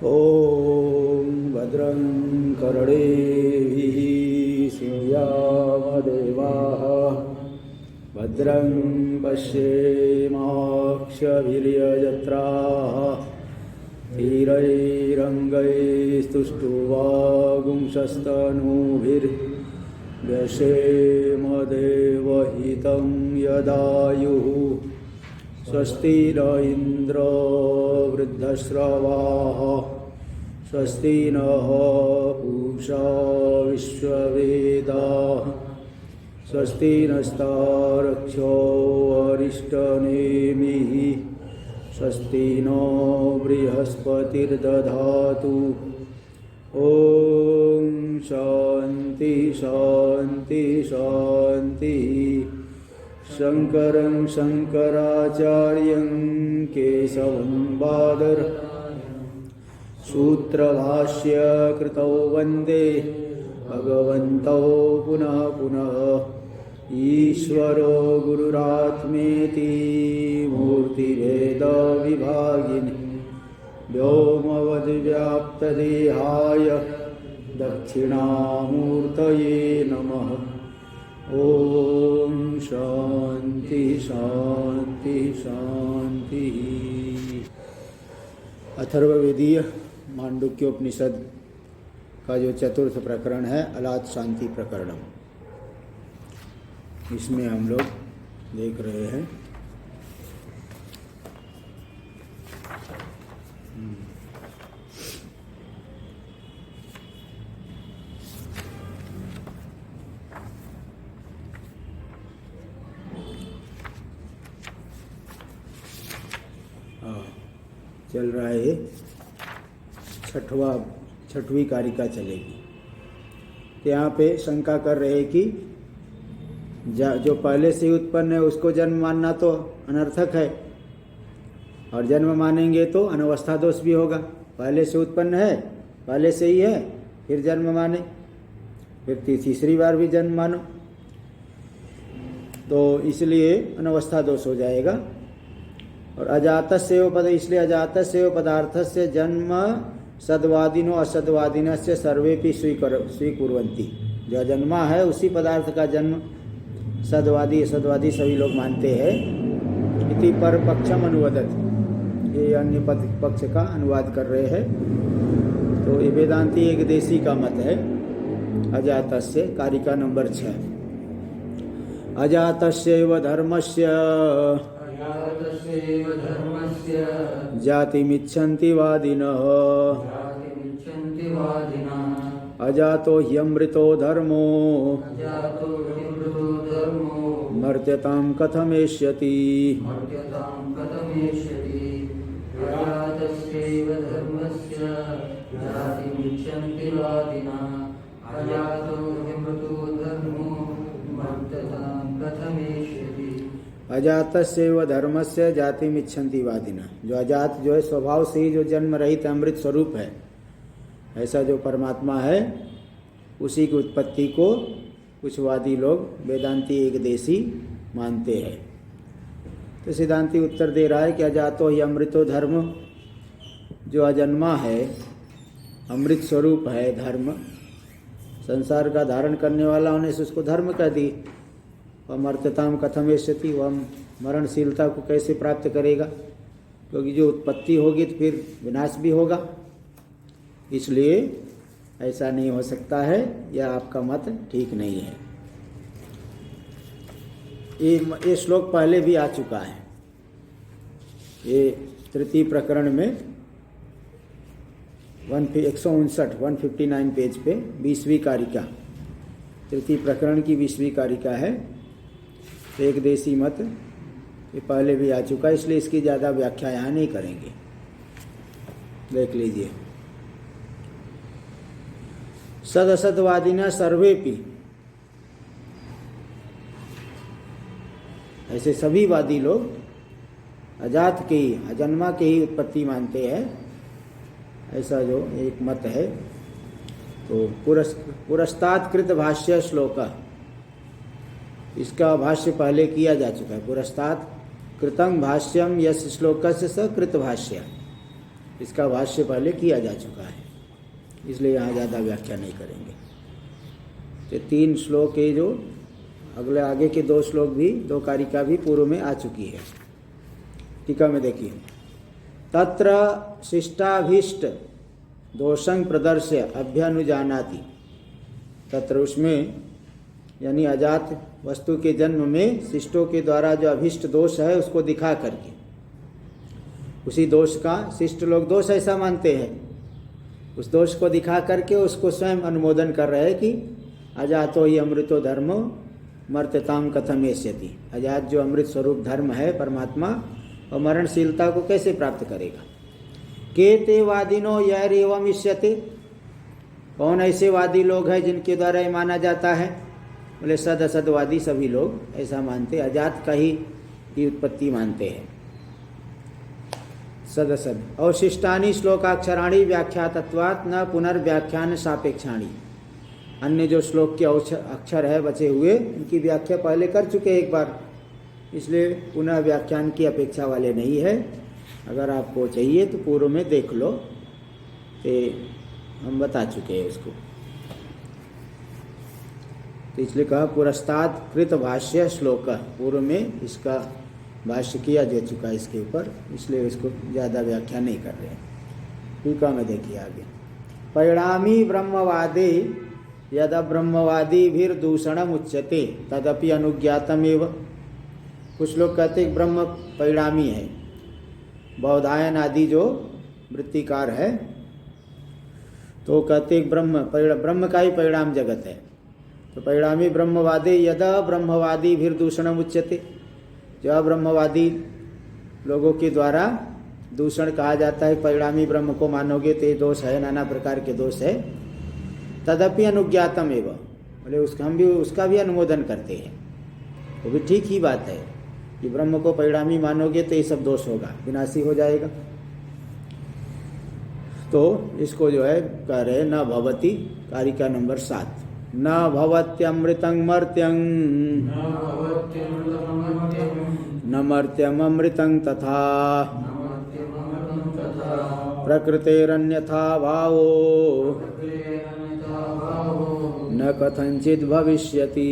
ॐ भद्रं कर्णेभिः शृणुयामदेवाः भद्रं पश्येमाक्षभिर्यजत्राः स्थिरैरङ्गैस्तुष्टुवागुंसस्तनूभिर्व्यसेमदेवहितं यदायुः स्वस्ति न इन्द्रो वृद्धश्रवाः स्वस्ति नः पूषा विश्ववेदाः स्वस्ति नस्तारक्षो अरिष्टनेमिः स्वस्ति नो बृहस्पतिर्दधातु ॐ शान्ति शान्ति शान्तिः शङ्करं शङ्कराचार्यं केशवं सूत्रभाष्य कृतौ वन्दे भगवन्तौ पुनः पुनः ईश्वरो गुरुरात्मेति मूर्तिभेदविभागिनि व्योमवद्व्याप्तदेहाय दक्षिणामूर्तये नमः। ओम शांति शांति शांति। अथर्ववेदीय मांडुक्योपनिषद का जो चतुर्थ प्रकरण है अलात शांति प्रकरणम, इसमें हम लोग देख रहे हैं चल रहा है छठवीं कारिका चलेगी। तो यहाँ पे शंका कर रहे हैं कि जो पहले से ही उत्पन्न है उसको जन्म मानना तो अनर्थक है, और जन्म मानेंगे तो अनवस्था दोष भी होगा। पहले से उत्पन्न है, पहले से ही है, फिर जन्म माने, फिर तीसरी बार भी जन्म मानो, तो इसलिए अनवस्था दोष हो जाएगा। और अजातस्यैव पद, इसलिए अजातस्यैव पदार्थस्य जन्म सद्वादिनो असद्वादिनस्य सर्वेपि स्वीकुर्वन्ति। जो अजन्मा है उसी पदार्थ का जन्म सद्वादी असद्वादी सभी लोग मानते हैं। इति पर पक्षम अनुवदत, ये अन्य पक्ष का अनुवाद कर रहे हैं। तो ये वेदांती एक देशी का मत है अजातस्य। कारिका नंबर 6। अजातस्यैव धर्मस्य जातिमिच्छन्ति वादिनः अजातो ह्यमृतो धर्मो मर्त्यतां कथमेष्यति। अजातस्यैव धर्मस्य जातिमिच्छन्ति वादिनः, जो अजात जो है स्वभाव से ही जो जन्म रहित अमृत स्वरूप है, ऐसा जो परमात्मा है उसी की उत्पत्ति को कुछ वादी लोग वेदांती एक देशी मानते हैं। तो सिद्धांती उत्तर दे रहा है कि अजातो ही अमृतो धर्म, जो अजन्मा है अमृत स्वरूप है धर्म, संसार का धारण करने वाला होने से उसको धर्म कह दी। अमर्त्यताम कथमेष्यति, वह मरणशीलता को कैसे प्राप्त करेगा, क्योंकि जो उत्पत्ति होगी तो फिर विनाश भी होगा, इसलिए ऐसा नहीं हो सकता है। यह आपका मत ठीक नहीं है। ये श्लोक पहले भी आ चुका है। ये तृतीय प्रकरण में 159 पेज पे 20वीं कारिका, तृतीय प्रकरण की 20वीं कारिका है। एक देशी मत ये पहले भी आ चुका है, इसलिए इसकी ज़्यादा व्याख्या यहाँ नहीं करेंगे। देख लीजिए। सद असतवादिना सर्वेपि, ऐसे सभी वादी लोग अजात के ही अजन्मा के ही उत्पत्ति मानते हैं, ऐसा जो एक मत है। तो पुरस्तात् कृत भाष्य श्लोक, इसका भाष्य पहले किया जा चुका है। पुरस्तात् कृतं भाष्यम यस श्लोकस्य स कृत भाष्य, इसका भाष्य पहले किया जा चुका है, इसलिए यहाँ ज़्यादा व्याख्या नहीं करेंगे। तो 3 श्लोक के जो अगले आगे के 2 श्लोक भी 2 कारिका भी पूर्व में आ चुकी है। टीका में देखिए, तत्र शिष्टाभीष्ट दोषं प्रदर्श्य अभ्यनुजानाति, तत्र उसमें यानी अजात वस्तु के जन्म में शिष्टों के द्वारा जो अभीष्ट दोष है उसको दिखा करके, उसी दोष का शिष्ट लोग दोष ऐसा मानते हैं, उस दोष को दिखा करके उसको स्वयं अनुमोदन कर रहे हैं कि अजातो ही अमृतो धर्मो मर्त्यताम कथम एष्यति, अजात जो अमृत स्वरूप धर्म है परमात्मा, और मरणशीलता को कैसे प्राप्त करेगा। के ते वादिनो यैरेवम इष्यते, कौन ऐसे वादी लोग हैं जिनके द्वारा ये माना जाता है। बोले सद असदवादी सभी लोग ऐसा मानते, अजात का ही की उत्पत्ति मानते हैं, सद असद। और शिष्टानी श्लोकाक्षराणी व्याख्यातत्वात् न पुनर्व्याख्यान सापेक्षाणी, अन्य जो श्लोक के अक्षर है बचे हुए उनकी व्याख्या पहले कर चुके एक बार, इसलिए पुनः व्याख्यान की अपेक्षा वाले नहीं है। अगर आपको चाहिए तो पूर्व में देख लो, तो हम बता चुके हैं उसको। तो इसलिए कहा पुरस्ताद कृत भाष्य श्लोक, पूर्व में इसका भाष्य किया जा चुका है इसके ऊपर, इसलिए इसको ज़्यादा व्याख्या नहीं कर रहे हैं। टीका में देखिए आगे, परिणामी ब्रह्मवादे यद ब्रह्मवादी भीर दूषणम उच्यते तदपि अनुज्ञातमेव। कुछ लोग कहते हैं ब्रह्म परिणामी है, बौधायन आदि जो वृत्तिकार है तो कहते हैं ब्रह्म का ही परिणाम जगत है। तो परिणामी ब्रह्मवादी यदा ब्रह्मवादी भीर दूषणम उच्यते, जो ब्रह्मवादी लोगों के द्वारा दूषण कहा जाता है, परिणामी ब्रह्म को मानोगे तो ये दोष है, नाना प्रकार के दोष है। तदपि अनुज्ञातम एवं, बोले उसका हम भी उसका भी अनुमोदन करते हैं, वो भी ठीक ही बात है कि ब्रह्म को परिणामी मानोगे तो ये सब दोष होगा, विनाशी हो जाएगा। तो इसको जो है कह रहे न भवति, कारिका नंबर 7, न भवत्यमृतं मर्त्यं न मर्त्यम अमृतं तथा प्रकृतेरन्यथा भावो न कथंचित् भविष्यति।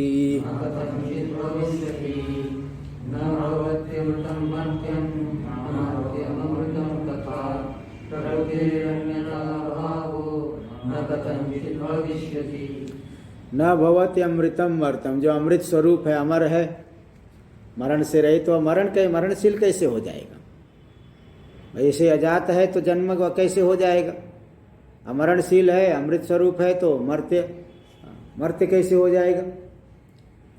न भवति अमृतम मर्तम, जो अमृत स्वरूप है, अमर है, मरण से रहित, तो मरणशील कैसे हो जाएगा। ऐसे अजात है तो जन्म कैसे हो जाएगा। अमरणशील है, अमृत स्वरूप है, तो मर्त्य कैसे हो जाएगा।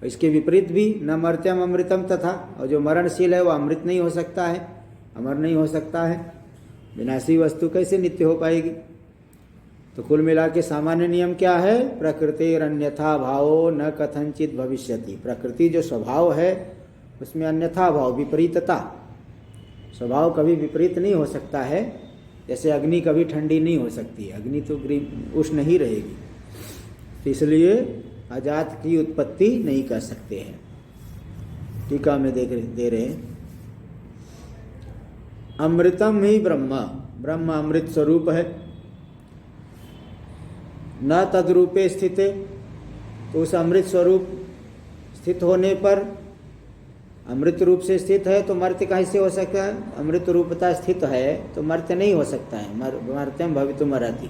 इसके विपरीत भी न मर्त्यम अमृतम तथा, और जो मरणशील है वो अमृत नहीं हो सकता है, अमर नहीं हो सकता है। विनाशी वस्तु कैसे नित्य हो पाएगी। तो कुल मिला के सामान्य नियम क्या है, प्रकृतिरन्यथा भावो न कथंचित भविष्यति। प्रकृति जो स्वभाव है उसमें अन्यथा भाव, विपरीतता, स्वभाव कभी विपरीत नहीं हो सकता है। जैसे अग्नि कभी ठंडी नहीं हो सकती है, अग्नि तो उष्ण ही रहेगी, तो इसलिए अजात की उत्पत्ति नहीं कर सकते हैं। टीका में दे रहे हैं, अमृतम ही ब्रह्म, ब्रह्म अमृत स्वरूप है। न तद्रूपे स्थित, तो उस अमृत स्वरूप स्थित होने पर, अमृत रूप से स्थित है तो मर्त्य कैसे हो सकता है। अमृत रूपता स्थित है तो मर्त्य नहीं हो सकता है, मर्त्यम भवितुमर्हति,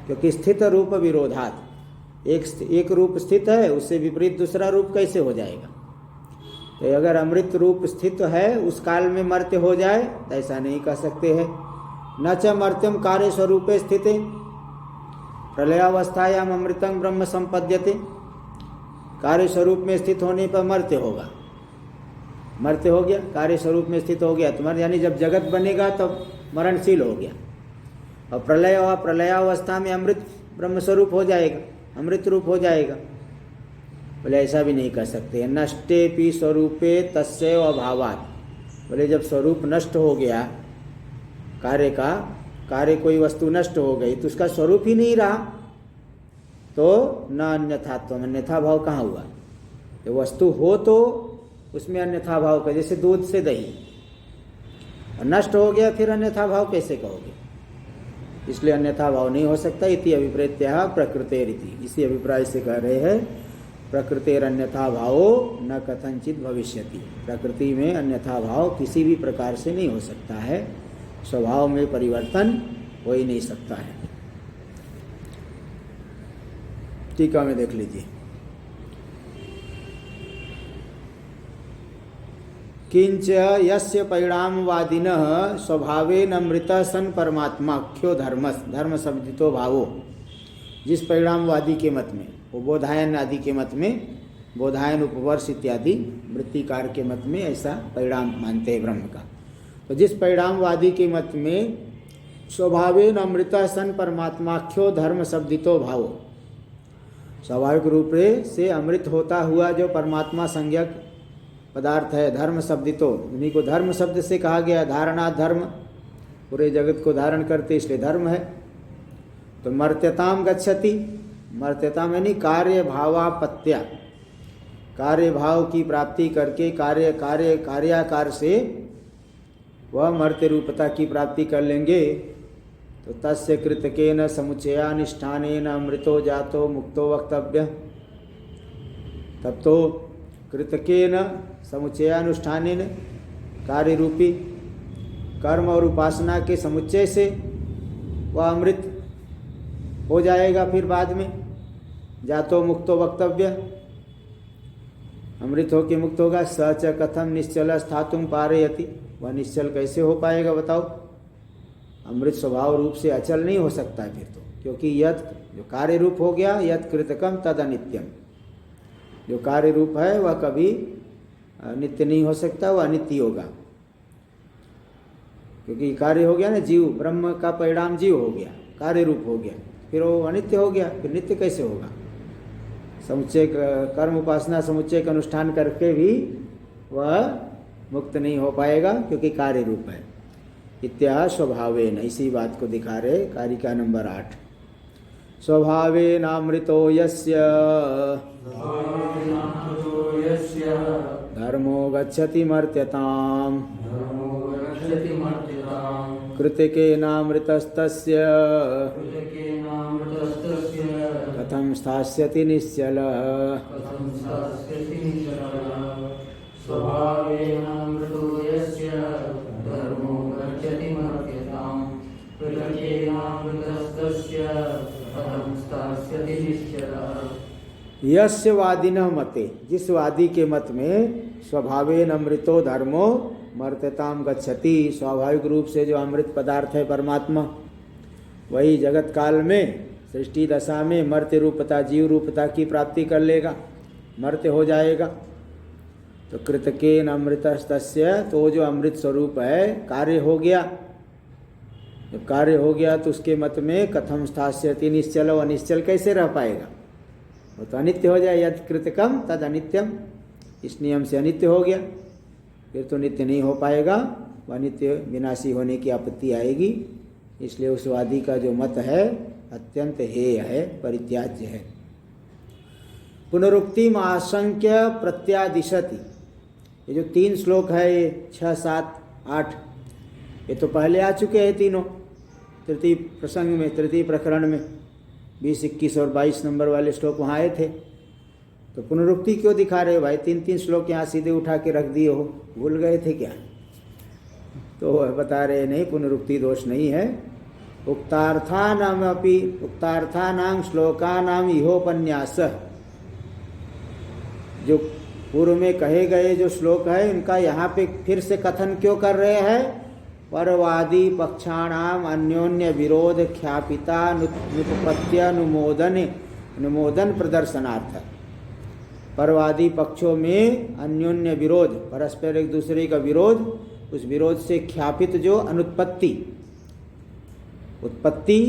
क्योंकि स्थित रूप विरोधात्, एक रूप स्थित है उससे विपरीत दूसरा रूप कैसे हो जाएगा। तो अगर अमृत रूप स्थित है उस काल में मर्त्य हो जाए तो ऐसा नहीं कह सकते हैं। न च मर्त्यम कार्य स्वरूपे स्थित, प्रलयावस्थायाम अमृतंग ब्रह्म संपद्यते, कार्य स्वरूप में स्थित होने पर मर्त्य होगा, मर्त्य हो गया, कार्य स्वरूप में स्थित हो गया तो मर, यानी जब जगत बनेगा तब मरणशील हो गया। और प्रलयावस्था में अमृत ब्रह्म स्वरूप हो जाएगा, अमृत रूप हो जाएगा। बोले ऐसा भी नहीं कर सकते। नष्टेपि स्वरूपे तस्यैव अभावात्, बोले जब स्वरूप नष्ट हो गया कार्य का, कार्य कोई वस्तु नष्ट हो गई तो उसका स्वरूप ही नहीं रहा, तो न अन्यथात्व, अन्यथा भाव कहाँ हुआ। जब वस्तु हो तो उसमें अन्यथा भाव का, जैसे दूध से दही, और नष्ट हो गया फिर अन्यथा भाव कैसे कहोगे। इसलिए अन्यथा भाव नहीं हो सकता। इति अभिप्रेत्या प्रकृतेरिति, इसी अभिप्राय से कह रहे हैं प्रकृतेर अन्यथा भावो न कथनचित भविष्यति। प्रकृति में अन्यथा भाव किसी भी प्रकार से नहीं हो सकता है, स्वभाव में परिवर्तन हो ही नहीं सकता है। टीका में देख लीजिए। किंच यस्य परिणामवादिनः स्वभावेन अमृतः सन परमात्माख्यो धर्मस्, धर्म शब्दितो भावो, जिस परिणामवादी के मत में, वो बोधायन आदि के मत में, बोधायन उपवर्ष इत्यादि वृत्तिकार के मत में ऐसा परिणाम मानते हैं ब्रह्म का। तो जिस परिणामवादी के मत में स्वभावेन अमृतः सन परमात्माख्यो धर्म शब्दितो भावो, स्वाभाविक रूप से अमृत होता हुआ जो परमात्मा संज्ञक पदार्थ है, धर्म शब्दितो, उन्हीं को धर्म शब्द से कहा गया। धारणा धर्म, पूरे जगत को धारण करते इसलिए धर्म है। तो मर्त्यताम गच्छति, मर्त्यताम यानी कार्य भावापत्या, कार्य भाव की प्राप्ति करके कार्याकार से वह मर्त्य रूपता की प्राप्ति कर लेंगे। तो तस्य कृतकेन समुच्चयानुष्ठानेन अमृतो जातो मुक्तो वक्तव्य। तब तो कृतकेन समुच्चयानुष्ठानेन, कार्य रूपी कर्म और उपासना के समुच्चय से वह अमृत हो जाएगा। फिर बाद में जातो मुक्तो वक्तव्य, अमृत हो के मुक्त होगा। सच कथम निश्चल स्थातुम पारयति, वह निश्चल कैसे हो पाएगा बताओ। अमृत स्वभाव रूप से अचल नहीं हो सकता है फिर तो, क्योंकि यद जो कार्य रूप हो गया, यद कृतकम तद अनित्यम, जो कार्य रूप है वह कभी नित्य नहीं हो सकता, वह अनित्य होगा। क्योंकि कार्य हो गया ना, जीव, ब्रह्म का परिणाम जीव हो गया, कार्य रूप हो गया, फिर वो अनित्य हो गया, फिर नित्य कैसे होगा। समुच्चय कर्म उपासना समुच्चय का अनुष्ठान करके भी वह मुक्त नहीं हो पाएगा, क्योंकि कार्य रूप है। इत्या स्वभावेन, इसी बात को दिखा रहे कारिका नंबर 8। स्वभावेनामृतो यस्य धर्मो गच्छति मर्त्यताम् कृतिकेनामृतस्तस्य कथं स्थास्यति निश्चलः। यस्य वादिनः मते, जिस वादी के मत में स्वभावेन अमृतो धर्मो मर्त्यताम गच्छति, स्वाभाविक रूप से जो अमृत पदार्थ है परमात्मा, वही जगत काल में सृष्टि दशा में मर्त्य रूपता जीव रूपता की प्राप्ति कर लेगा, मर्त्य हो जाएगा। तो कृतकेन अमृतस्तस्य, तो जो अमृत स्वरूप है कार्य हो गया, जब कार्य हो गया तो उसके मत में कथम स्थास्यति निश्चल, वो अनिश्चल कैसे रह पाएगा, वो तो अनित्य हो जाए। यद कृतकम तद अनित्यम, इस नियम से अनित्य हो गया, फिर तो नित्य नहीं हो पाएगा, वह नित्य विनाशी होने की आपत्ति आएगी। इसलिए उस वादी का जो मत है अत्यंत हेय है, परित्याज्य है। पुनरुक्ति आशंक्य प्रत्यादिशति, ये जो 3 श्लोक है, ये 6, 7, 8, ये तो पहले आ चुके हैं तीनों, तृतीय प्रसंग में, तृतीय प्रकरण में 20, 21 और 22 नंबर वाले श्लोक वहाँ आए थे। तो पुनरुक्ति क्यों दिखा रहे हो भाई? 3-3 श्लोक यहाँ सीधे उठा के रख दिए हो, भूल गए थे क्या? तो बता रहे नहीं, पुनरुक्ति दोष नहीं है। उक्तार्थानां श्लोकानां इहोपन्यास, जो पूर्व में कहे गए जो श्लोक है इनका यहाँ पे फिर से कथन क्यों कर रहे हैं? परवादी पक्षाणाम अन्योन्य विरोध ख्यापिता अनुमोदन प्रदर्शनार्थ। परवादी पक्षों में अन्योन्य विरोध, परस्पर एक दूसरे का विरोध, उस विरोध से ख्यापित जो अनुत्पत्ति, उत्पत्ति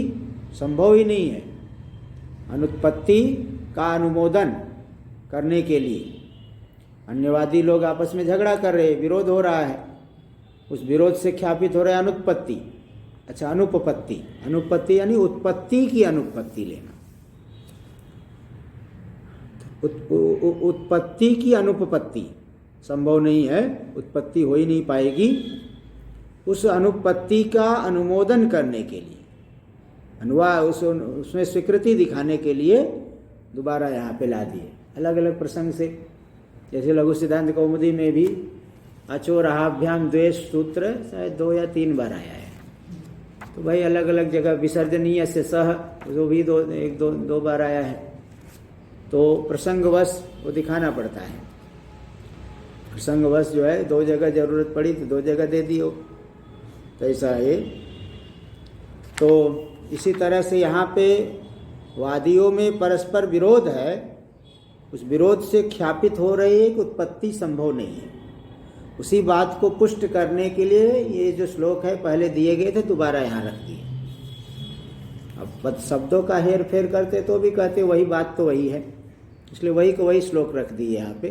संभव ही नहीं है, अनुत्पत्ति का अनुमोदन करने के लिए अन्यवादी लोग आपस में झगड़ा कर रहे, विरोध हो रहा है, उस विरोध से ख्यापित हो रहा है अनुत्पत्ति। अच्छा, अनुपपत्ति, अनुपत्ति यानी उत्पत्ति की अनुपत्ति लेना, उत्पत्ति की अनुपपत्ति संभव नहीं है, उत्पत्ति हो ही नहीं पाएगी। उस अनुपत्ति का अनुमोदन करने के लिए अनुवाद उसमें स्वीकृति दिखाने के लिए दोबारा यहाँ पे ला दिए अलग अलग प्रसंग से। जैसे लघु सिद्धांत कौमुदी में भी अचोरहाभ्याम द्वेष सूत्र शायद 2 या 3 बार आया है। तो भाई अलग अलग जगह विसर्जनीय से सह जो भी 2 बार आया है, तो प्रसंगवश वो दिखाना पड़ता है। प्रसंगवश जो है 2 जगह जरूरत पड़ी तो 2 जगह दे दियो, तो ऐसा है। तो इसी तरह से यहाँ पे वादियों में परस्पर विरोध है, उस विरोध से ख्यापित हो रही है कि उत्पत्ति संभव नहीं है। उसी बात को पुष्ट करने के लिए ये जो श्लोक है पहले दिए गए थे, दोबारा यहाँ रख दिए। अब शब्दों का हेर फेर करते तो भी कहते वही बात तो वही है, इसलिए वही को वही श्लोक रख दिए यहाँ पे।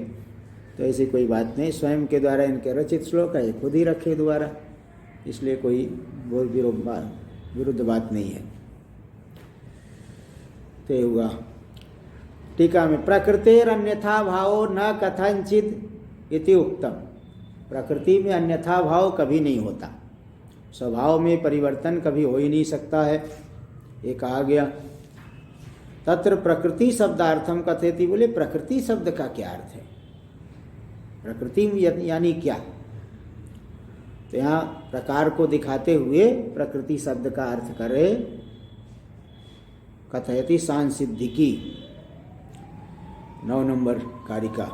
तो ऐसी कोई बात नहीं, स्वयं के द्वारा इनके रचित श्लोक है, खुद ही रखे दोबारा, इसलिए कोई विरुद्ध बात नहीं है। तो हुआ टीका में प्रकृतिर अन्यथा भावो न कथंचित इति उक्तम। प्रकृति में अन्यथा भाव कभी नहीं होता, स्वभाव में परिवर्तन कभी हो ही नहीं सकता है, ये कहा गया। तत्र प्रकृति शब्दार्थम कथयति, बोले प्रकृति शब्द का क्या अर्थ है, प्रकृति यानी क्या। तो यहाँ प्रकार को दिखाते हुए प्रकृति शब्द का अर्थ करे कथयति सांसिद्धिकी, 9 नंबर कारिका।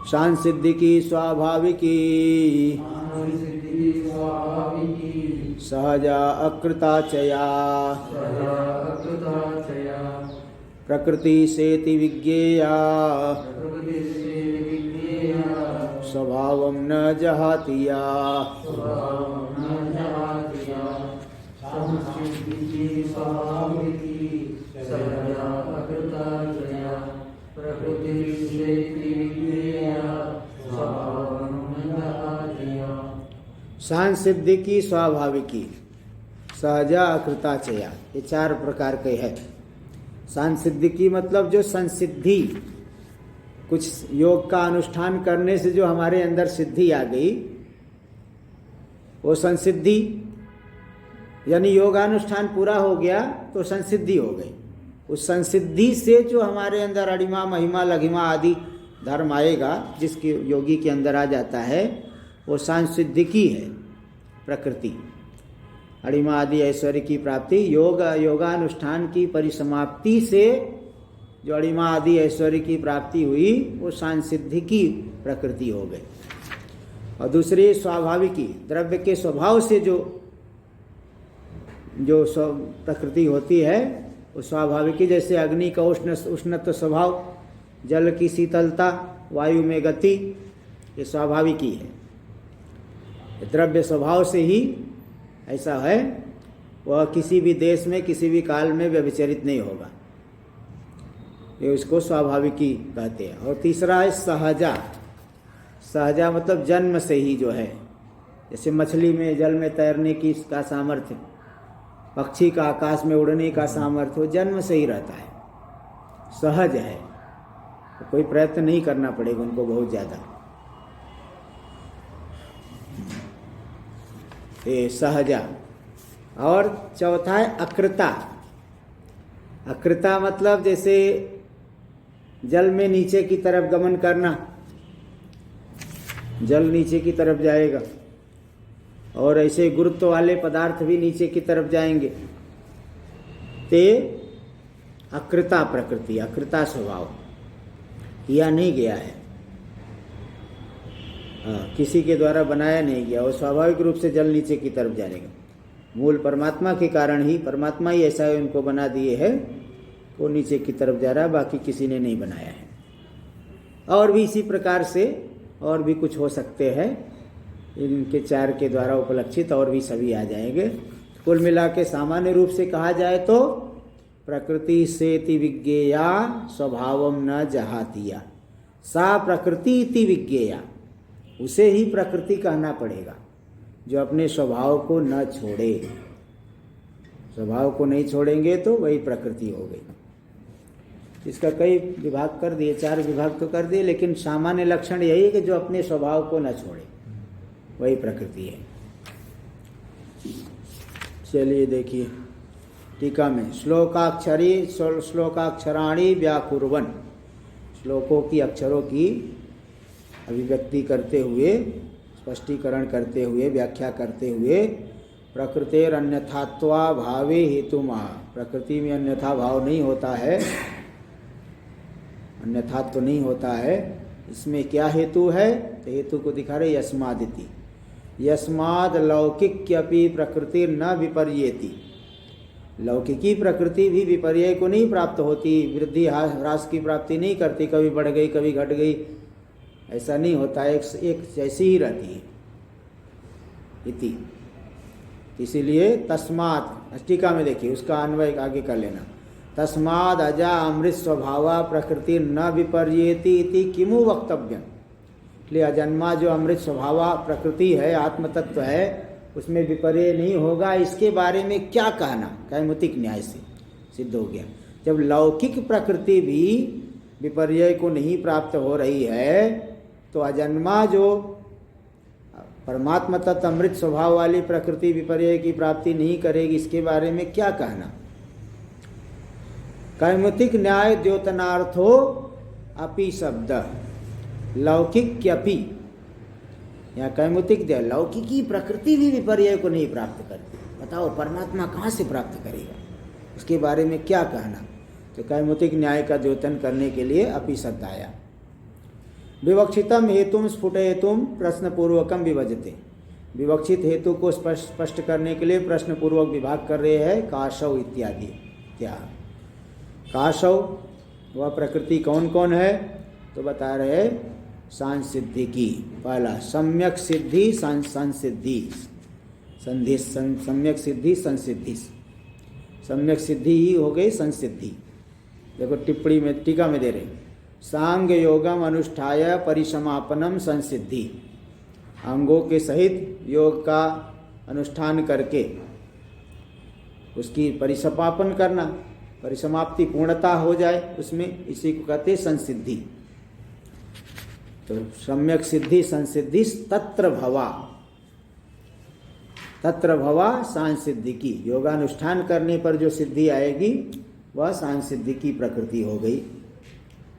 सांसिद्धिकी स्वाभाविकी सहजा अकृताचया प्रकृति सेति विज्ञेया स्वभावं न जहातिया। सांसिद्धिकी स्वाभाविकी सहजा अकृताचया, ये 4 प्रकार के है। सांसिद्धिकी मतलब जो संसिद्धि, कुछ योग का अनुष्ठान करने से जो हमारे अंदर सिद्धि आ गई, वो संसिद्धि, यानी योगानुष्ठान पूरा हो गया तो संसिद्धि हो गई। उस संसिद्धि से जो हमारे अंदर अणिमा महिमा लघिमा आदि धर्म आएगा, जिसके योगी के अंदर आ जाता है, वो सांसिद्धिकी है प्रकृति। अणिमा आदि ऐश्वर्य की प्राप्ति योगानुष्ठान की परिसमाप्ति से जो अणिमा आदि ऐश्वर्य की प्राप्ति हुई, वो सांसिद्धिकी प्रकृति हो गई। और दूसरी स्वाभाविकी, द्रव्य के स्वभाव से जो प्रकृति होती है वो स्वाभाविकी। जैसे अग्नि का उष्णत्व स्वभाव, जल की शीतलता, वायु में गति, ये स्वाभाविकी है। द्रव्य स्वभाव से ही ऐसा है, वह किसी भी देश में किसी भी काल में व्यभिचरित नहीं होगा, ये उसको स्वाभाविकी कहते हैं। और तीसरा है सहजा। सहजा मतलब जन्म से ही जो है, जैसे मछली में जल में तैरने की का सामर्थ्य, पक्षी का आकाश में उड़ने का सामर्थ्य, वो जन्म से ही रहता है, सहज है, तो कोई प्रयत्न नहीं करना पड़ेगा उनको बहुत ज़्यादा। ये सहजा। और चौथा है अकृता। अकृता मतलब जैसे जल में नीचे की तरफ गमन करना, जल नीचे की तरफ जाएगा, और ऐसे गुरुत्व वाले पदार्थ भी नीचे की तरफ जाएंगे, ते अकृता प्रकृति, अकृता स्वभाव, किया नहीं गया है, किसी के द्वारा बनाया नहीं गया, वो स्वाभाविक रूप से जल नीचे की तरफ जाएगा। मूल परमात्मा के कारण ही, परमात्मा ही ऐसा है उनको बना दिए है, वो नीचे की तरफ जा रहा है, बाकी किसी ने नहीं बनाया है। और भी इसी प्रकार से और भी कुछ हो सकते हैं, इनके 4 के द्वारा उपलक्षित और भी सभी आ जाएंगे। कुल मिला के सामान्य रूप से कहा जाए तो प्रकृति सेति विज्ञेया स्वभावम न जहातिया, सा प्रकृति इति विज्ञेया, उसे ही प्रकृति कहना पड़ेगा जो अपने स्वभाव को न छोड़े। स्वभाव को नहीं छोड़ेंगे तो वही प्रकृति हो गई। इसका कई विभाग कर दिए, 4 विभाग तो कर दिए, लेकिन सामान्य लक्षण यही है कि जो अपने स्वभाव को न छोड़े वही प्रकृति है। चलिए देखिए टीका में श्लोकाक्षराणि व्याकुर्वन्, श्लोकों की अक्षरों की अभिव्यक्ति करते हुए, स्पष्टीकरण करते हुए, व्याख्या करते हुए, प्रकृतेर अन्यथात्वा भावे हेतुमा, प्रकृति में अन्यथा भाव नहीं होता है, अन्यथात्व नहीं होता है, इसमें क्या हेतु है? तो हेतु को दिखा रहे यस्मादिति, यस्माद लौकिक्यपि प्रकृति न विपर्येति, लौकिकी प्रकृति भी विपर्य को नहीं प्राप्त होती, वृद्धि ह्रास की प्राप्ति नहीं करती, कभी बढ़ गई कभी घट गई, ऐसा नहीं होता, एक जैसी ही रहती है इति। इसीलिए तस्मात्, टीका में देखिए उसका अन्वय आगे कर लेना, तस्माद् अजा अमृत स्वभावा प्रकृति न विपर्येति इति किमु वक्तव्यम, इसलिए अजन्मा जो अमृत स्वभावा प्रकृति है, आत्म तत्व है, उसमें विपर्य नहीं होगा, इसके बारे में क्या कहना? कैमुतिक न्याय से सिद्ध हो गया। जब लौकिक प्रकृति भी विपर्य को नहीं प्राप्त हो रही है, तो अजन्मा जो परमात्मा तत्व अमृत स्वभाव वाली प्रकृति विपर्य की प्राप्ति नहीं करेगी, इसके बारे में क्या कहना? कैमुतिक न्याय द्योतनार्थो अपि शब्द लौकिक्यपि, यहाँ कैमुतिक दे, लौकिकी प्रकृति भी विपर्य को नहीं प्राप्त करती, बताओ परमात्मा कहाँ से प्राप्त करेगा, उसके बारे में क्या कहना? तो कैमुतिक न्याय का द्योतन करने के लिए अपि शब्द आया। विवक्षितम हेतुम स्फुटयितुम प्रश्नपूर्वकम विभजते, विवक्षित हेतु को स्पष्ट करने के लिए प्रश्नपूर्वक विभाग कर रहे हैं, काशव इत्यादि। क्या काशव, वह प्रकृति कौन कौन है? तो बता रहे हैं सांसिद्धि की, पहला सम्यक सिद्धि संसिद्धि, संधि सम्यक सिद्धि संसिद्धि, सम्यक सिद्धि ही हो गई संसिद्धि। देखो टिप्पणी में, टीका में दे रहे, सांग योगम अनुष्ठाय परिसमापनम संसिद्धि, अंगों के सहित योग का अनुष्ठान करके उसकी परिसमापन करना, परिसमाप्ति पूर्णता हो जाए उसमें, इसी को कहते हैं संसिद्धि। तो सम्यक सिद्धि संसिद्धि तत्र भवा, तत्र भवा सांसिद्धि की, योगानुष्ठान करने पर जो सिद्धि आएगी वह सांसिद्धि की प्रकृति हो गई।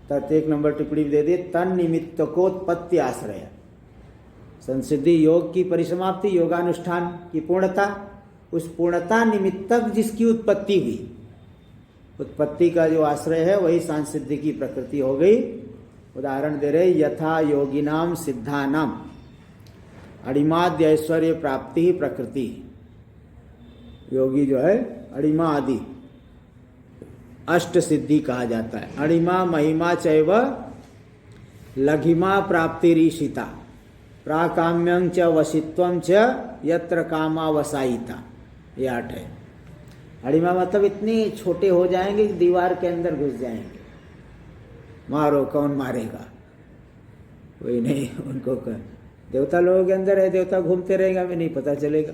तत् एक नंबर टिप्पणी दे दिए, तन निमित्तकोत्पत्ति आश्रय, संसिद्धि योग की परिसमाप्ति, योगानुष्ठान की पूर्णता, उस पूर्णता निमित्तक जिसकी उत्पत्ति हुई, उत्पत्ति का जो आश्रय है वही सांसिद्धि की प्रकृति हो गई। उदाहरण दे रहे, यथा योगिनाम सिद्धानाम अणिमाद्य ऐश्वर्य प्राप्ति ही प्रकृति, योगी जो है अणिमा आदि अष्ट सिद्धि कहा जाता है। अणिमा महिमा चैव लघिमा प्राप्ति रीषिता प्राकाम्यं च वशित्वं च यत्र कामा वसायिता, ये 8 है। अणिमा मतलब इतने छोटे हो जाएंगे कि दीवार के अंदर घुस जाएंगे, मारो कौन मारेगा, कोई नहीं उनको कर। देवता लोगों के अंदर है, देवता घूमते रहेगा, हमें नहीं पता चलेगा।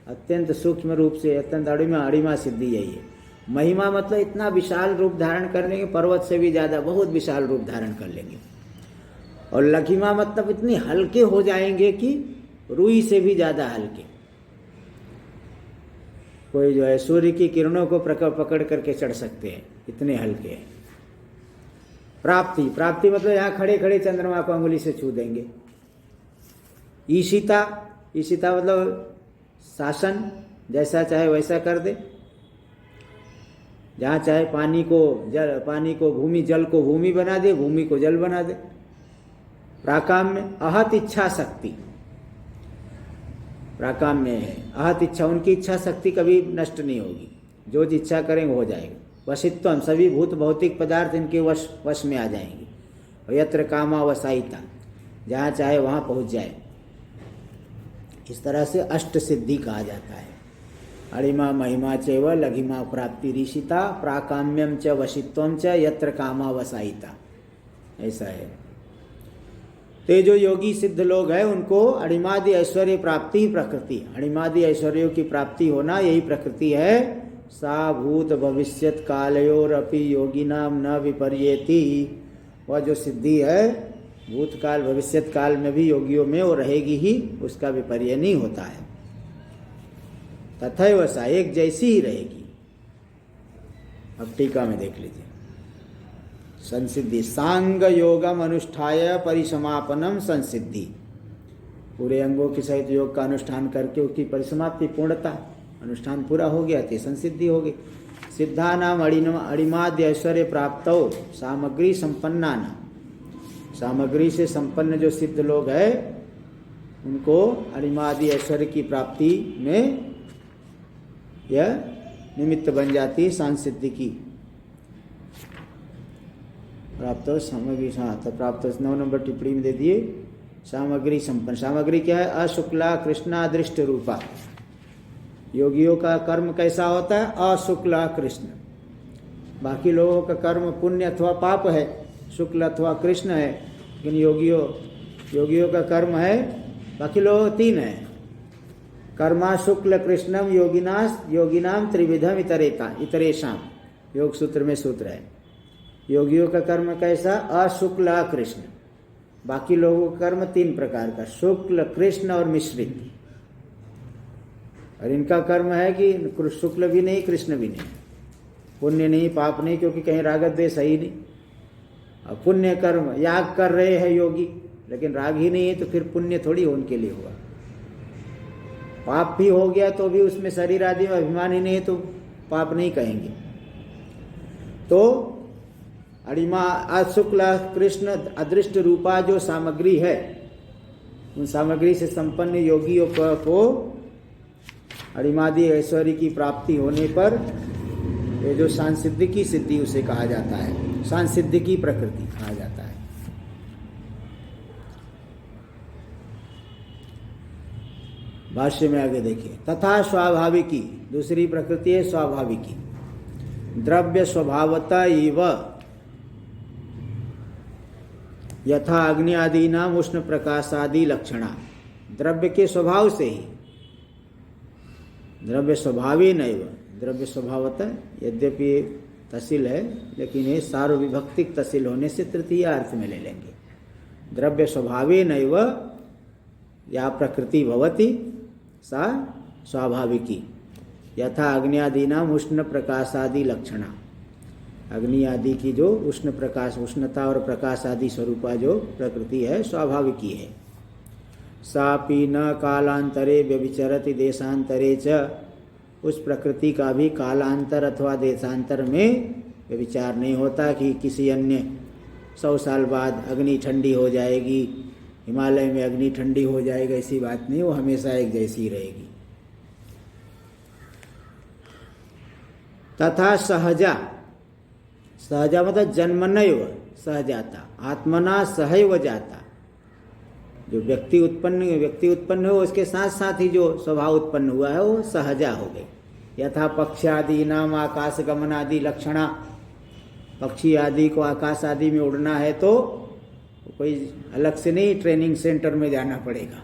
अत्यंत सूक्ष्म रूप से अत्यंत अणिमा सिद्धि यही है। महिमा मतलब इतना विशाल रूप धारण कर लेंगे, पर्वत से भी ज्यादा बहुत विशाल रूप धारण कर लेंगे। और लघिमा मतलब इतने हल्के हो जाएंगे कि रुई से भी ज्यादा हल्के, कोई जो है सूर्य की किरणों को पकड़ करके चढ़ सकते हैं, इतने हल्के हैं। प्राप्ति, प्राप्ति मतलब यहाँ खड़े खड़े चंद्रमा को अंगुली से छू देंगे। ईशिता, ईशिता मतलब शासन, जैसा चाहे वैसा कर दे, जहाँ चाहे पानी को भूमि, जल को भूमि बना दे, भूमि को जल बना दे। प्राकाम्य अहत इच्छा शक्ति, प्राकाम्य है अहत इच्छा, उनकी इच्छा शक्ति कभी नष्ट नहीं होगी, जो इच्छा करेंगे हो जाएगा। वशित्वम, सभी भूत भौतिक पदार्थ इनके वश में आ जाएंगे। और यत्र कामा वसायिता, जहाँ चाहे वहाँ पहुँच जाए। इस तरह से अष्ट सिद्धि कहा जाता है। अणिमा महिमा चैव लघिमा प्राप्ति ऋषिता प्राकाम्यम च वशित्वम च यत्र कामा वसायिता, ऐसा है। तो जो योगी सिद्ध लोग हैं उनको अणिमादि ऐश्वर्य प्राप्ति ही प्रकृति, अणिमादि ऐश्वर्यों की प्राप्ति होना यही प्रकृति है। सा भूत भविष्यत कालयोरपि योगिनाम न विपर्येति, वह जो सिद्धि है भूतकाल भविष्यत काल में भी योगियों में वो रहेगी ही, उसका विपर्य नहीं होता है। तथैव सा, एक जैसी ही रहेगी। अब टीका में देख लीजिए। संसिद्धि सांग योगम अनुष्ठाय परिसमापनम संसिद्धि, पूरे अंगों के सहित योग का अनुष्ठान करके उसकी परिसमाप्ति, पूर्णता, अनुष्ठान पूरा हो गया तो संसिद्धि हो गई। सिद्धा नाम अणिमाद्य ऐश्वर्य प्राप्त सामग्री संपन्ना नाम, सामग्री से संपन्न जो सिद्ध लोग हैं उनको अणिमादि ऐश्वर्य की प्राप्ति में यह निमित्त बन जाती है संसिद्धि की। प्राप्त सामग्री, हाँ तो प्राप्त 9 नंबर टिप्पणी में दे दिए सामग्री संपन्न। सामग्री क्या है? अशुक्ला कृष्णा दृष्ट रूपा। योगियों का कर्म कैसा होता है? अशुक्ला कृष्ण। बाकी लोगों का कर्म पुण्य अथवा पाप है, शुक्ल अथवा कृष्ण है, लेकिन योगियों का कर्म है, बाकी लोग 3 है। कर्मा शुक्ल कृष्णम योगिनाम त्रिविधम इतरेशाम, योग सूत्र में सूत्र है। योगियों का कर्म कैसा? अशुक्ला कृष्ण। बाकी लोगों का कर्म 3 प्रकार का, शुक्ल कृष्ण और मिश्रित। और इनका कर्म है कि शुक्ल भी नहीं कृष्ण भी नहीं, पुण्य नहीं पाप नहीं, क्योंकि कहीं राग द्वेष है ही नहीं। अब पुण्य कर्म, याग कर रहे हैं योगी, लेकिन राग ही नहीं है तो फिर पुण्य थोड़ी उनके लिए हुआ। पाप भी हो गया तो भी उसमें शरीर आदि में अभिमान ही नहीं है तो पाप नहीं कहेंगे। तो अणिमा अशुक्ला कृष्ण अदृष्ट रूपा जो सामग्री है, उन सामग्री से संपन्न योगियों को अणिमादि ऐश्वर्य की प्राप्ति होने पर ये जो सांसिद्धि की सिद्धि उसे कहा जाता है, सांसिद्धि की प्रकृति कहा जाता है। भाष्य में आगे देखिए, तथा स्वाभाविकी, दूसरी प्रकृति है स्वाभाविकी। द्रव्य स्वभावता इव यथा अग्नि आदि नाम उष्ण प्रकाशादि लक्षणा। द्रव्य के स्वभाव से ही, द्रव्य स्वभावी नैव, द्रव्य स्वभावता यद्यपि तहसील है लेकिन ये सार्वविभक्तिक तहसील होने से तृतीय अर्थ में ले लेंगे। द्रव्य स्वभावे नैव या प्रकृति भवति सा स्वाभाविकी यथा अग्नि आदि नाम उष्ण प्रकाशादि लक्षणा। अग्नि आदि की जो उष्ण प्रकाश, उष्णता और प्रकाश आदि स्वरूपा जो प्रकृति है स्वाभाविकी है। सापि न कालांतरे व्यभिचरति देशांतरे च, उस प्रकृति का भी कालांतर अथवा देशांतर में व्यभिचार नहीं होता कि किसी अन्य 100 साल बाद अग्नि ठंडी हो जाएगी, हिमालय में अग्नि ठंडी हो जाएगी, ऐसी बात नहीं, वो हमेशा एक जैसी रहेगी। तथा सहजा, सहजा मतलब जन्मनैव सहजाता, आत्मना सहैव जाता। जो व्यक्ति उत्पन्न हो उसके साथ साथ ही जो स्वभाव उत्पन्न हुआ है वो सहजा हो गई। यथा पक्षादि नाम आकाश गमनादि लक्षणा, पक्षी आदि को आकाश आदि में उड़ना है तो कोई अलग से नहीं ट्रेनिंग सेंटर में जाना पड़ेगा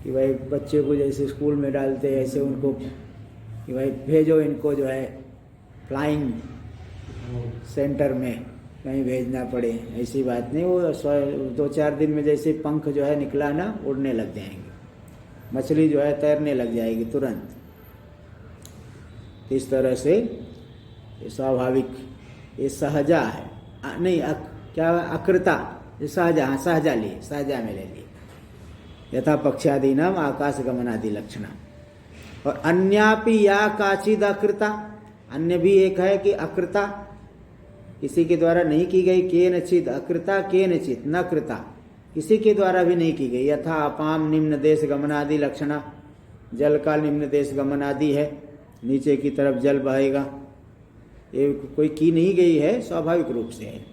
कि भाई बच्चे को जैसे स्कूल में डालते हैं ऐसे उनको कि भाई भेजो इनको जो है फ्लाइंग सेंटर में कहीं भेजना पड़े, ऐसी बात नहीं। वो 2-4 दिन में जैसे पंख जो है निकला ना, उड़ने लग जाएंगे। मछली जो है तैरने लग जाएगी तुरंत। इस तरह से ये स्वाभाविक, ये सहजा है, नहीं क्या अकृता, ये सहजा, हाँ सहजा लिए, सहजा में ले लिए। यथा पक्षादि नाम आकाश गमनादि लक्षणा। और अन्यापि या काचिद अकृता, अन्य भी एक है कि अकृता, किसी के द्वारा नहीं की गई, केनचित अकृता केनचित न कृता, किसी के द्वारा भी नहीं की गई। यथा अपाम निम्न देश गमनादि लक्षणा, जल का निम्न देश गमनादि है, नीचे की तरफ जल बहेगा, ये कोई की नहीं गई है, स्वाभाविक रूप से है।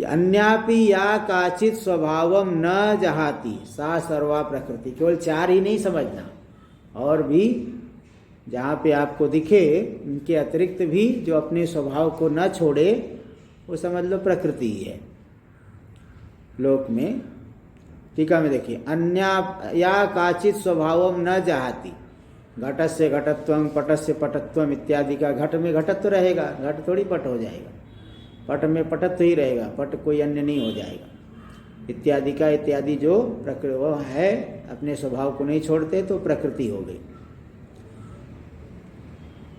अन्यापि या काचित स्वभावम न जहाती सा सर्वा प्रकृति। केवल 4 ही नहीं समझना, और भी जहाँ पे आपको दिखे उनके अतिरिक्त भी जो अपने स्वभाव को न छोड़े वो समझ लो प्रकृति ही है लोक में। टीका में देखिए, अन्या या काचित स्वभावम न जहाती, घटस्य घटत्वम पटस्य पटत्वम इत्यादि का, घट में घटत्व रहेगा, घट थोड़ी पट हो जाएगा, पट में पटत्व ही रहेगा, पट कोई अन्य नहीं हो जाएगा। इत्यादि का, इत्यादि जो प्रकृति वो है अपने स्वभाव को नहीं छोड़ते तो प्रकृति हो गई।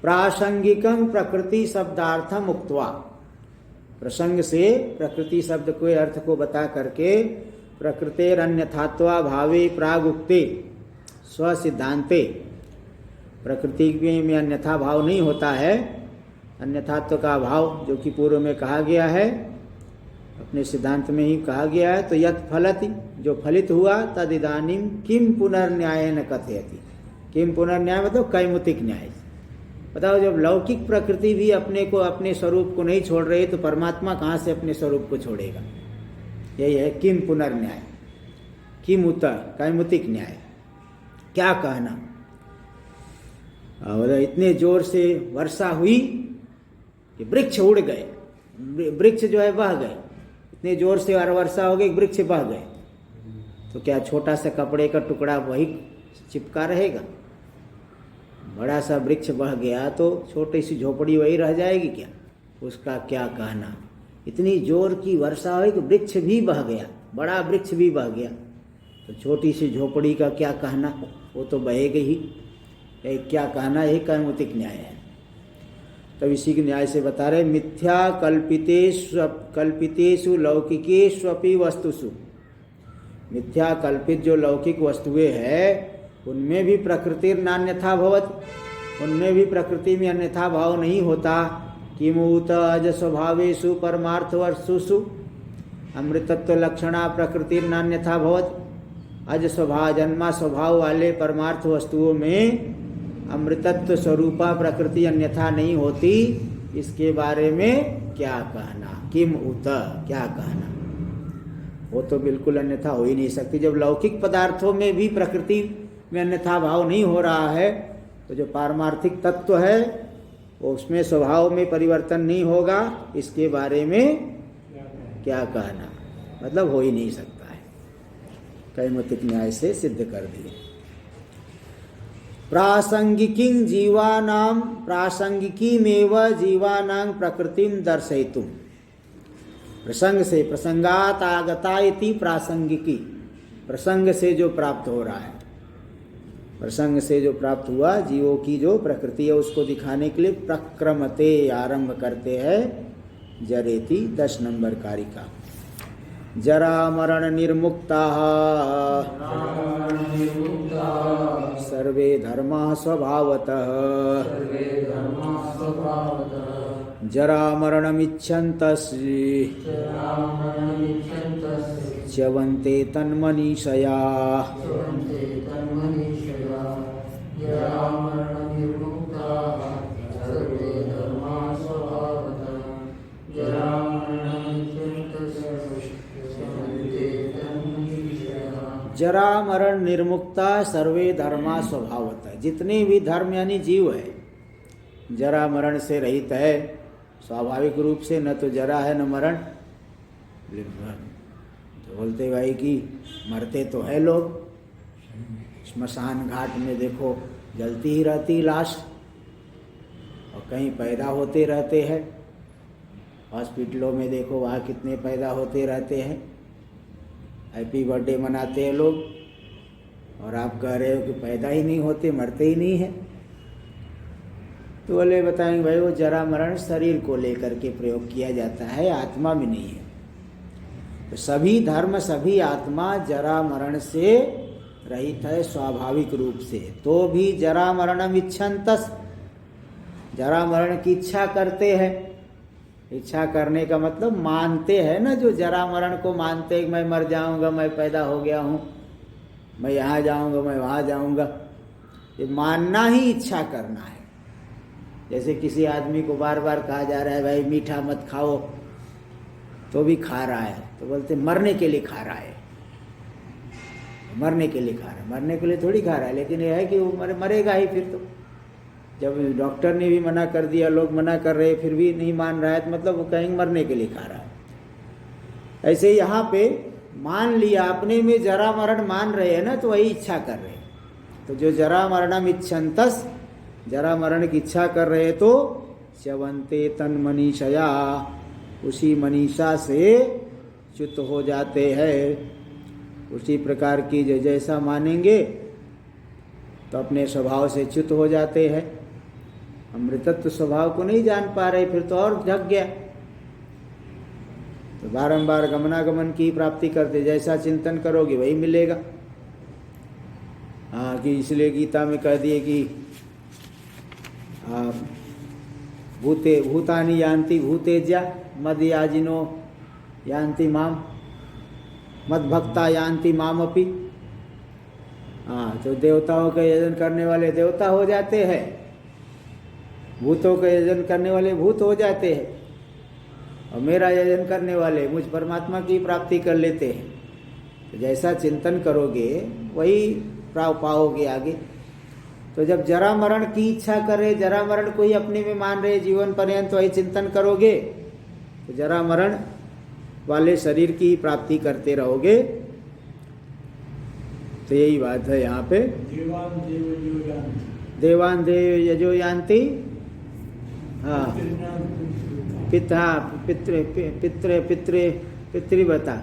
प्रासंगिकं प्रकृति शब्दार्थम उक्त्वा, प्रसंग से प्रकृति शब्द के अर्थ को बता करके प्रकृतेर अन्यथात्वा भावे प्रागुक्ते स्व सिद्धांते, प्रकृति में अन्यथा भाव नहीं होता है, अन्यथात्व का भाव जो कि पूर्व में कहा गया है, अपने सिद्धांत में ही कहा गया है। तो यत् फलति, जो फलित हुआ, तद इदानीं किम पुनर्न्यायेन कथयति। किम पुनर्न्याय मतलब कैमुतिक न्याय। बताओ, जब लौकिक प्रकृति भी अपने को, अपने स्वरूप को नहीं छोड़ रही, तो परमात्मा कहाँ से अपने स्वरूप को छोड़ेगा? यही है किम पुनर्न्याय, किम उत कैमुतिक न्याय। क्या कहना? और इतने जोर से वर्षा हुई कि वृक्ष उड़ गए, वृक्ष जो है बह गए, इतने जोर से वर्षा हो गई, वृक्ष बह गए, तो क्या छोटा सा कपड़े का टुकड़ा वही चिपका रहेगा? बड़ा सा वृक्ष बह गया तो छोटी सी झोपड़ी वही रह जाएगी क्या? उसका क्या कहना? इतनी जोर की वर्षा हुई कि वृक्ष भी बह गया, बड़ा वृक्ष भी बह गया, तो छोटी सी झोपड़ी का क्या कहना? वो तो बहेगी ही। क्या कहना? यही कैमुतिक न्याय है। तब इसी के न्याय से बता रहे, मिथ्या कल्पितेषु लौकिकेष्वपि वस्तुषु, मिथ्या कल्पित जो लौकिक वस्तुएं हैं उनमें भी प्रकृतिर नान्यथा भवत, उनमें भी प्रकृति में अन्यथा भाव नहीं होता। किमुत अज स्वभावेषु परमार्थ वस्तुषु अमृतत्व लक्षणा प्रकृतिर नान्यथा भवत। अज स्वभाव, जन्मा स्वभाव वाले परमार्थ वस्तुओं में अमृतत्व स्वरूपा प्रकृति अन्यथा नहीं होती। इसके बारे में क्या कहना? किम उत, क्या कहना? वो तो बिल्कुल अन्यथा हो ही नहीं सकती। जब लौकिक पदार्थों में भी प्रकृति में अन्यथा भाव नहीं हो रहा है, तो जो पारमार्थिक तत्व है वो उसमें स्वभाव में परिवर्तन नहीं होगा, इसके बारे में क्या कहना? मतलब हो ही नहीं सकता है। कैमुतिक न्याय से सिद्ध कर दिए। प्रासंगिकीं जीवानां, प्रासंगिकीमेव जीवानां प्रकृतिं दर्शयितुं, प्रसंग से, प्रसंगात आगता इति प्रासंगिकी, प्रसंग से जो प्राप्त हो रहा है, प्रसंग से जो प्राप्त हुआ जीवों की जो प्रकृति है उसको दिखाने के लिए प्रक्रमते आरंभ करते हैं जरेति 10 नंबर कारिका। जरा मरण निर्मुक्ता सर्वे धर्मा स्वभावतः, जरा मरणमिच्छन्तस् च्यवन्ते तन्मनीषया, जरा मरण निर्मुक्ता सर्वे धर्मा स्वभावतः। जितने भी धर्म यानी जीव है, जरा मरण से रहित है स्वाभाविक रूप से, न तो जरा है न मरण। तो बोलते भाई कि मरते तो है लोग, श्मशान घाट में देखो जलती ही रहती लाश, और कहीं पैदा होते रहते हैं, हॉस्पिटलों में देखो वहाँ कितने पैदा होते रहते हैं, हैप्पी बर्थडे मनाते हैं लोग, और आप कह रहे हो कि पैदा ही नहीं होते, मरते ही नहीं है। तो बोले बताएंगे भाई वो जरा मरण शरीर को लेकर के प्रयोग किया जाता है, आत्मा में नहीं है। तो सभी धर्म, सभी आत्मा जरा मरण से रहित है स्वाभाविक रूप से। तो भी जरा मरणम इच्छन्तस्, जरा मरण की इच्छा करते हैं। इच्छा करने का मतलब मानते हैं ना, जो जरा मरण को मानते हैं, मैं मर जाऊंगा, मैं पैदा हो गया हूँ, मैं यहाँ जाऊंगा, मैं वहाँ जाऊंगा, ये मानना ही इच्छा करना है। जैसे किसी आदमी को बार बार कहा जा रहा है भाई मीठा मत खाओ, तो भी खा रहा है, तो बोलते मरने के लिए खा रहा है, मरने के लिए खा रहा है। मरने के लिए थोड़ी खा रहा है, लेकिन यह है कि वो मरेगा ही फिर। तो जब डॉक्टर ने भी मना कर दिया, लोग मना कर रहे, फिर भी नहीं मान रहा है, तो मतलब वो कहेंगे मरने के लिए खा रहा है। ऐसे यहाँ पे मान लिया, अपने में जरा मरण मान रहे हैं ना, तो वही इच्छा कर रहे हैं। तो जो जरा मरणम इच्छन्तस्, जरा मरण की इच्छा कर रहे तो च्यवन्ते तन्मनीषया, उसी मनीषा से च्युत हो जाते हैं। उसी प्रकार की जैसा मानेंगे तो अपने स्वभाव से च्युत हो जाते हैं। अमृतत्व स्वभाव को नहीं जान पा रहे, फिर तो और ढक गया। तो बारंबार गमनागमन की प्राप्ति करते, जैसा चिंतन करोगे वही मिलेगा। हाँ, कि इसलिए गीता में कह दिए कि भूतानि यान्ति भूतेज्या मदयाजिनो यान्ति माम मद्भक्ता यान्ति माम अपि। हाँ, तो देवताओं का यजन करने वाले देवता हो जाते हैं, भूतों का यजन करने वाले भूत हो जाते हैं, और मेरा यजन करने वाले मुझ परमात्मा की प्राप्ति कर लेते हैं। तो जैसा चिंतन करोगे वही पाओगे आगे। तो जब जरा मरण की इच्छा करे, जरा मरण को ही अपने में मान रहे जीवन पर्यंत, वही चिंतन करोगे तो जरा मरण वाले शरीर की प्राप्ति करते रहोगे। तो यही बात है यहाँ पे, देवान देव यजो यान्ति। हाँ, पितृ पितृ पितृ पितृव्रता,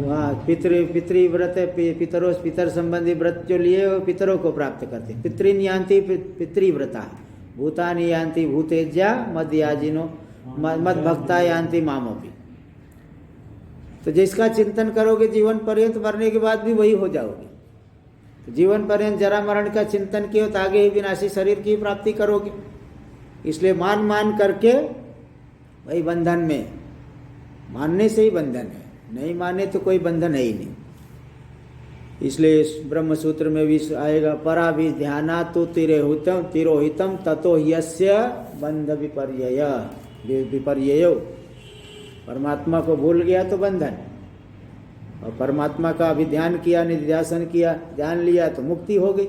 हाँ, पितृव्रत पितरों पितर संबंधी व्रत जो लिए वो पितरों को प्राप्त करते। पितृन यान्ति पितृव्रता, भूतानि यान्ति भूतेज्या मदयाजिनो मद्भक्ता यान्ति मामपि। तो जिसका चिंतन करोगे जीवन पर्यंत, मरने के बाद भी वही हो जाओगे। तो जीवन पर्यंत जरा मरण का चिंतन किए तो आगे ही विनाशी शरीर की प्राप्ति करोगे। इसलिए मान करके वही बंधन में, मानने से ही बंधन है, नहीं माने तो कोई बंधन है ही नहीं। इसलिए इस ब्रह्म सूत्र में भी आएगा, परा भी ध्याना तो तिरोहितम ततो यस्य बंध विपर्यय। परमात्मा को भूल गया तो बंधन, और परमात्मा का अभिध्यान किया, निध्यासन किया, जान लिया तो मुक्ति हो गई।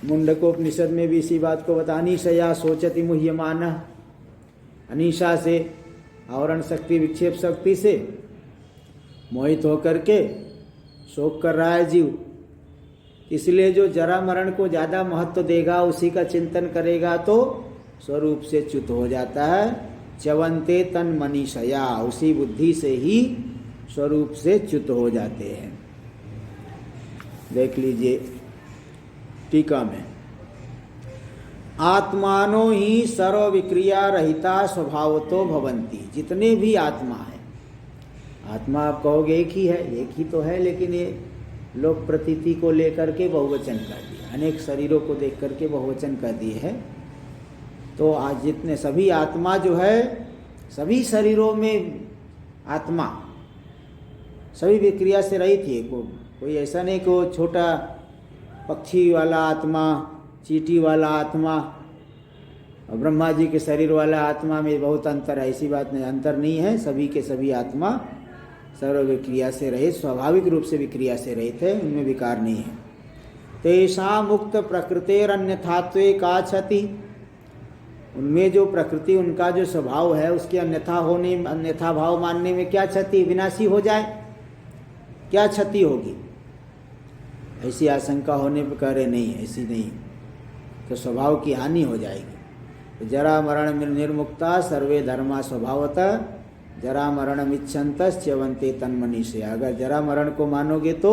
मुंडकोपनिषद में भी इसी बात को बता, अनीशया सोचति मुह्यमान, अनीशा से, आवरण शक्ति विक्षेप शक्ति से मोहित होकर के शोक कर रहा है जीव। इसलिए जो जरा मरण को ज़्यादा महत्व देगा, उसी का चिंतन करेगा तो स्वरूप से च्युत हो जाता है। च्यवंते तन मनीषया, उसी बुद्धि से ही स्वरूप से च्युत हो जाते हैं। देख लीजिए टीका में, आत्मानो ही सर्व विक्रिया रहिता स्वभावतो भवंती। जितने भी आत्मा है, आत्मा आप कहोगे एक ही है, एक ही तो है, लेकिन ये लोक प्रतीति को लेकर के बहुवचन कर दिया, अनेक शरीरों को देख करके बहुवचन कर दिए है। तो आज जितने सभी आत्मा जो है, सभी शरीरों में आत्मा सभी विक्रिया से रही थी। कोई ऐसा नहीं कि वो छोटा पक्षी वाला आत्मा, चींटी वाला आत्मा और ब्रह्मा जी के शरीर वाला आत्मा में बहुत अंतर है, ऐसी बात नहीं, अंतर नहीं है। सभी के सभी आत्मा सर्व विक्रिया से रहित, स्वाभाविक रूप से विक्रिया से रहित है, उनमें विकार नहीं है। तेषा मुक्त प्रकृतेरन्यथात्वे का क्षति, उनमें जो प्रकृति, उनका जो स्वभाव है, उसके अन्यथा होने, अन्यथा भाव मानने में क्या क्षति, विनाशी हो जाए, क्या क्षति होगी, ऐसी आशंका होने पर कह रहे नहीं, ऐसी नहीं, तो स्वभाव की हानि हो जाएगी। तो जरा मरण निर्मुक्ता सर्वे धर्मा स्वभावतः जरा मरण इच्छन्तः च्यवन्ते तन्मनि से। अगर जरा मरण को मानोगे तो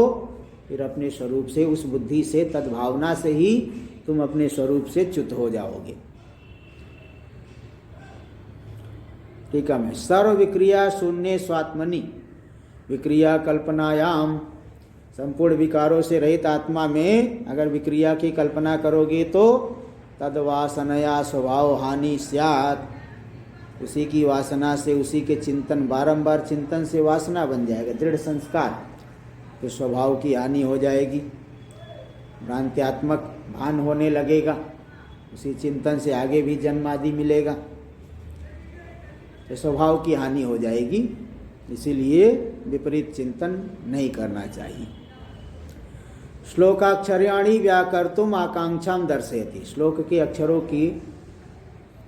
फिर अपने स्वरूप से, उस बुद्धि से, तद्भावना से ही तुम अपने स्वरूप से च्युत हो जाओगे। ठीक है, मैं सर्व विक्रिया शून्य स्वात्मनि, विक्रिया कल्पनायाम, संपूर्ण विकारों से रहित आत्मा में अगर विक्रिया की कल्पना करोगे तो तद्वासनया स्वभाव हानि स्यात्, उसी की वासना से, उसी के चिंतन, बारंबार चिंतन से वासना बन जाएगा, दृढ़ संस्कार, तो स्वभाव की हानि हो जाएगी, भ्रांत्यात्मक भान होने लगेगा, उसी चिंतन से आगे भी जन्म आदि मिलेगा, तो स्वभाव की हानि हो जाएगी। इसीलिए विपरीत चिंतन नहीं करना चाहिए। श्लोकाक्षराणि व्याकर्तुम आकांक्षाम दर्शयति, श्लोक के अक्षरों की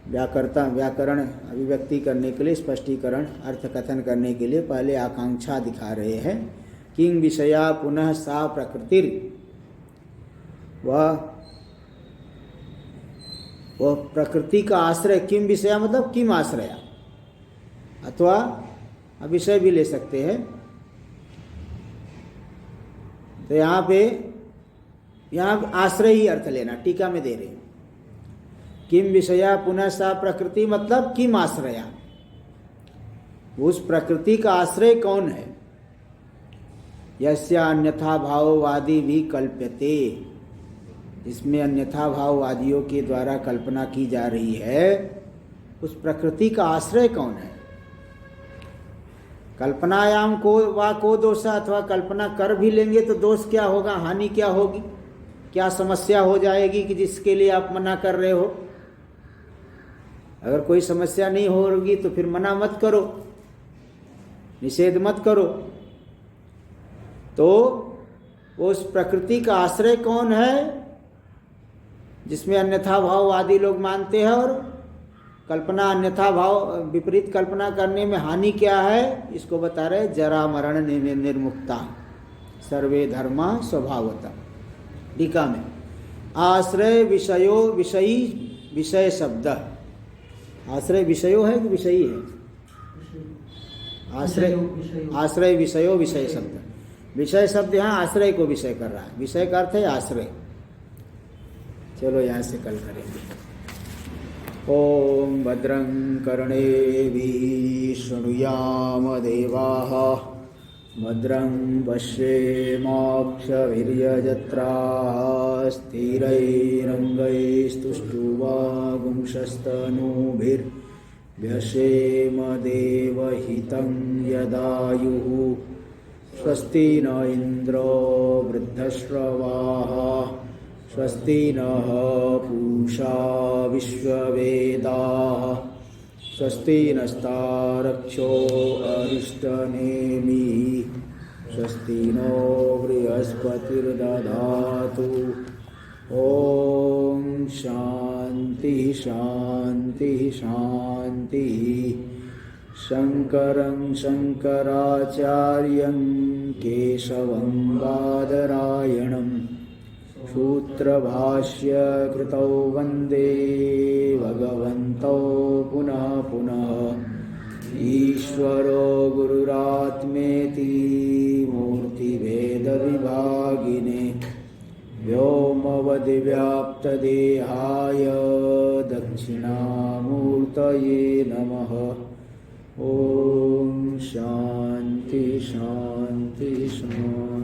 व्याकरण अभिव्यक्ति करने के लिए, स्पष्टीकरण, अर्थ कथन करने के लिए पहले आकांक्षा दिखा रहे हैं। किंग विषया पुनः सा प्रकृतिर, वह प्रकृति का आश्रय, किम विषया मतलब किम आश्रया, अथवा विषय भी ले सकते हैं। तो यहाँ पे यहाँ आश्रय ही अर्थ लेना, टीका में दे रहे हैं। किम विषया पुनः सा प्रकृति, मतलब किम आश्रया, उस प्रकृति का आश्रय कौन है। यस्या अन्यथा भाववादी भी कल्प्यते, इसमें अन्यथा भाववादियों के द्वारा कल्पना की जा रही है, उस प्रकृति का आश्रय कौन है। कल्पनायाम को दोष, अथवा कल्पना कर भी लेंगे तो दोष क्या होगा, हानि क्या होगी, क्या समस्या हो जाएगी कि जिसके लिए आप मना कर रहे हो। अगर कोई समस्या नहीं होगी तो फिर मना मत करो, निषेध मत करो। तो उस प्रकृति का आश्रय कौन है जिसमें अन्यथा भाववादी लोग मानते हैं, और कल्पना अन्यथा भाव विपरीत कल्पना करने में हानि क्या है, इसको बता रहे जरा मरण निर्मुक्ता सर्वे धर्मा स्वभावतः। टीका में आश्रय विषयो विषयी, विषय शब्द, आश्रय विषयो है कि विषयी है, आश्रय विषयो विषय शब्द, विषय शब्द यहाँ आश्रय को विषय कर रहा है, विषय का अर्थ है आश्रय। चलो यहाँ से कल करेंगे। ओम भद्रं कर्णेभिः शृणुयाम देवाः, भद्रं पश्येमाक्षभिर्यजत्राः, स्थिरैरङ्गैस्तुष्टुवागुंशस्तनूभिर्व्यसेम देवहितं यदायुः। स्वस्ति न इन्द्रो वृद्धश्रवाः, स्वस्ति नः पूषा विश्ववेदाः, स्वस्ति नस्तारक्षो अरिष्टनेमिः, स्वस्ति नो बृहस्पतिर्दधातु। ॐ शान्ति शान्ति शान्ति। शङ्करं शङ्कराचार्यं केशवं बादरायणं, सूत्रभाष्य कृतौ वन्दे भगवन्तौ पुनः पुनः। ईश्वरो गुरुरात्मेति मूर्तिभेदविभागिने, व्योमवद्व्याप्तदेहाय दक्षिणामूर्तये नमः। ॐ शान्ति शान्ति शान्ति।